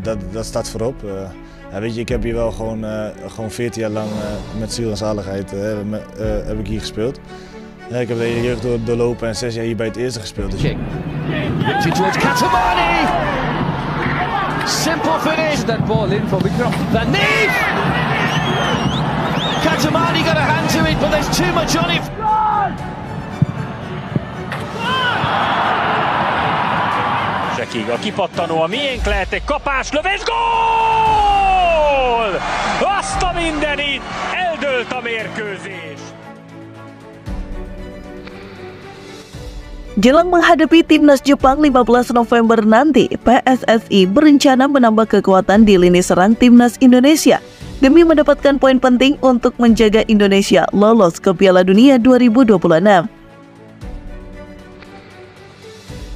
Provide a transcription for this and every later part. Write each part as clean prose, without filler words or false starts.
dat staat voorop. Ja, weet je, ik heb hier wel gewoon 14 jaar lang met ziel en zaligheid heb ik hier gespeeld. Ik heb de hele jeugd doorlopen en 6 jaar hier bij het eerste gespeeld. Dus... towards Katamani! Simple finish! That ball in for Vikram. Van Neef! Katamani got a hand to it, but there's too much on it. Zsekig, a kipattanó a miénk lehet, egy kapás, lövés, gól! Azt a mindenit! Eldőlt a mérkőzés! Jelang menghadapi timnas Jepang 15 November nanti, PSSI berencana menambah kekuatan di lini serang timnas Indonesia demi mendapatkan poin penting untuk menjaga Indonesia lolos ke Piala Dunia 2026.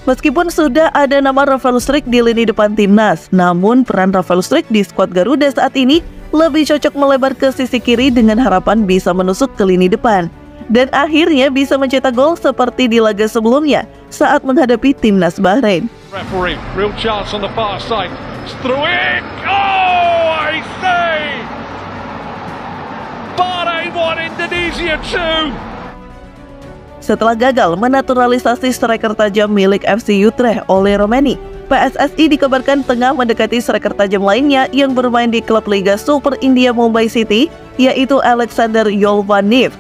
Meskipun sudah ada nama Rafael Struijk di lini depan timnas, namun peran Rafael Struijk di skuad Garuda saat ini lebih cocok melebar ke sisi kiri dengan harapan bisa menusuk ke lini depan. Dan akhirnya bisa mencetak gol seperti di laga sebelumnya saat menghadapi timnas Bahrain. Referee, real chance on the far side. Struijk! Oh, I say! Bahrain 1, Indonesia 2! Setelah gagal menaturalisasi striker tajam milik FC Utrecht oleh Romani, PSSI dikabarkan tengah mendekati striker tajam lainnya yang bermain di klub Liga Super India Mumbai City, yaitu Alexander Yolvanif.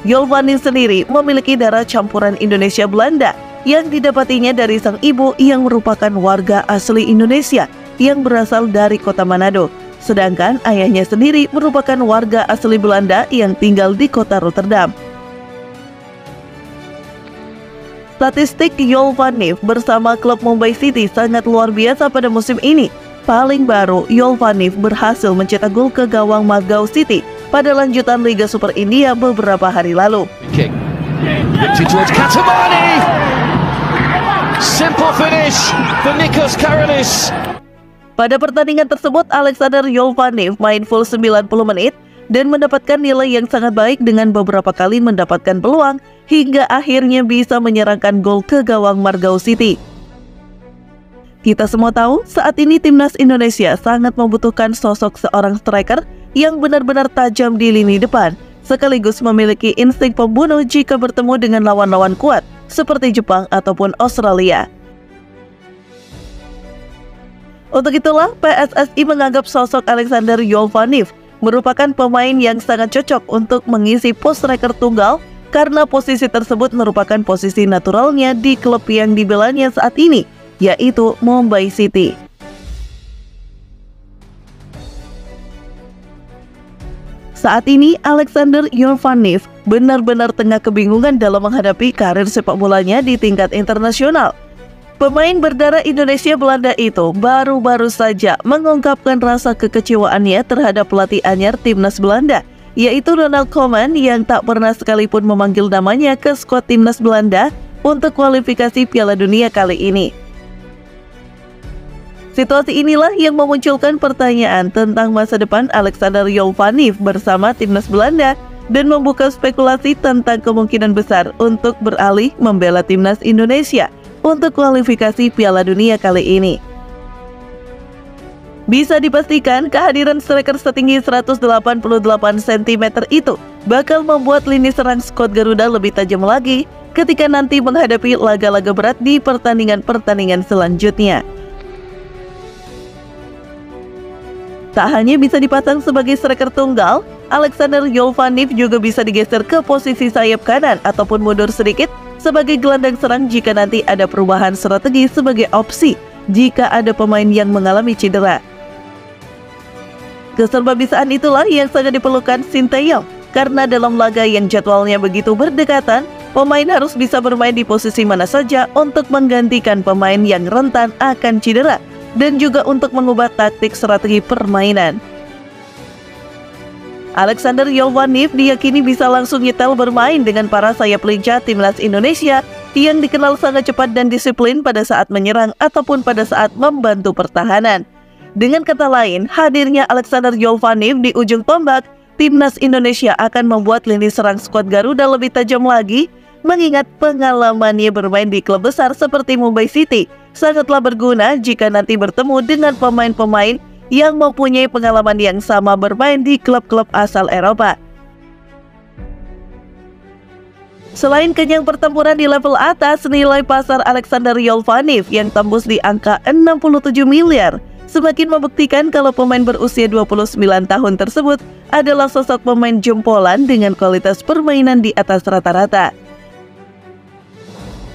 Yolvanif sendiri memiliki darah campuran Indonesia Belanda yang didapatinya dari sang ibu yang merupakan warga asli Indonesia yang berasal dari kota Manado. Sedangkan ayahnya sendiri merupakan warga asli Belanda yang tinggal di kota Rotterdam. Statistik Yolvanif bersama klub Mumbai City sangat luar biasa pada musim ini. Paling baru, Yolvanif berhasil mencetak gol ke gawang Magau City pada lanjutan Liga Super India beberapa hari lalu. Towards Katamani! Simple finish for Nikos Karalis. Pada pertandingan tersebut, Alexander Yolvanif main full 90 menit dan mendapatkan nilai yang sangat baik dengan beberapa kali mendapatkan peluang hingga akhirnya bisa menyerangkan gol ke gawang Margao City. Kita semua tahu saat ini timnas Indonesia sangat membutuhkan sosok seorang striker yang benar-benar tajam di lini depan, sekaligus memiliki insting pembunuh jika bertemu dengan lawan-lawan kuat seperti Jepang ataupun Australia. Untuk itulah PSSI menganggap sosok Alexander Yolvanif merupakan pemain yang sangat cocok untuk mengisi pos striker tunggal karena posisi tersebut merupakan posisi naturalnya di klub yang dibelanya saat ini, yaitu Mumbai City. Saat ini Alexander Yolvanif benar-benar tengah kebingungan dalam menghadapi karir sepak bolanya di tingkat internasional. Pemain berdarah Indonesia Belanda itu baru-baru saja mengungkapkan rasa kekecewaannya terhadap pelatih anyar timnas Belanda, yaitu Ronald Koeman yang tak pernah sekalipun memanggil namanya ke skuad timnas Belanda untuk kualifikasi Piala Dunia kali ini. Situasi inilah yang memunculkan pertanyaan tentang masa depan Alexander Yolvanif bersama timnas Belanda dan membuka spekulasi tentang kemungkinan besar untuk beralih membela timnas Indonesia untuk kualifikasi Piala Dunia kali ini. Bisa dipastikan kehadiran striker setinggi 188 cm itu bakal membuat lini serang skuad Garuda lebih tajam lagi ketika nanti menghadapi laga-laga berat di pertandingan-pertandingan selanjutnya. Tak hanya bisa dipasang sebagai striker tunggal, Alexander Yolvanif juga bisa digeser ke posisi sayap kanan ataupun mundur sedikit sebagai gelandang serang jika nanti ada perubahan strategi sebagai opsi jika ada pemain yang mengalami cedera. Keserbabisaan itulah yang sangat diperlukan Sinteyong, karena dalam laga yang jadwalnya begitu berdekatan, pemain harus bisa bermain di posisi mana saja untuk menggantikan pemain yang rentan akan cedera dan juga untuk mengubah taktik strategi permainan. Alexander Yolvanif diyakini bisa langsung nyetel bermain dengan para sayap lincah timnas Indonesia yang dikenal sangat cepat dan disiplin pada saat menyerang ataupun pada saat membantu pertahanan. Dengan kata lain, hadirnya Alexander Yolvanif di ujung tombak, timnas Indonesia akan membuat lini serang skuad Garuda lebih tajam lagi, mengingat pengalamannya bermain di klub besar seperti Mumbai City sangatlah berguna jika nanti bertemu dengan pemain-pemain yang mempunyai pengalaman yang sama bermain di klub-klub asal Eropa. Selain kenyang pertempuran di level atas, nilai pasar Alexander Yolvanov yang tembus di angka 67 miliar semakin membuktikan kalau pemain berusia 29 tahun tersebut adalah sosok pemain jempolan dengan kualitas permainan di atas rata-rata.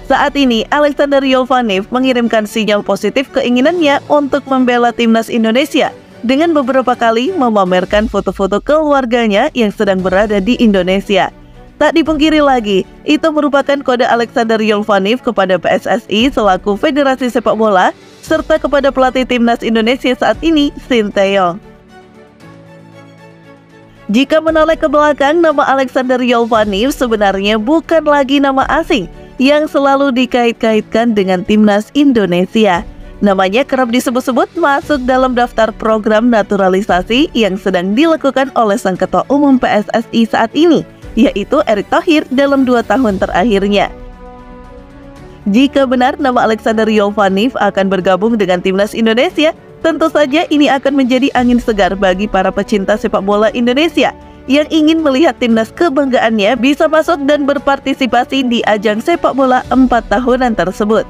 Saat ini, Alexander Yolvanov mengirimkan sinyal positif keinginannya untuk membela timnas Indonesia dengan beberapa kali memamerkan foto-foto keluarganya yang sedang berada di Indonesia. Tak dipungkiri lagi, itu merupakan kode Alexander Yolvanov kepada PSSI selaku Federasi Sepak Bola serta kepada pelatih timnas Indonesia saat ini, Sinteyong. Jika menoleh ke belakang, nama Alexander Yolvanov sebenarnya bukan lagi nama asing yang selalu dikait-kaitkan dengan timnas Indonesia. Namanya kerap disebut-sebut masuk dalam daftar program naturalisasi yang sedang dilakukan oleh sang ketua umum PSSI saat ini, yaitu Erick Thohir dalam 2 tahun terakhirnya. Jika benar nama Alexander Yolvanov akan bergabung dengan timnas Indonesia, tentu saja ini akan menjadi angin segar bagi para pecinta sepak bola Indonesia yang ingin melihat timnas kebanggaannya bisa masuk dan berpartisipasi di ajang sepak bola 4 tahunan tersebut.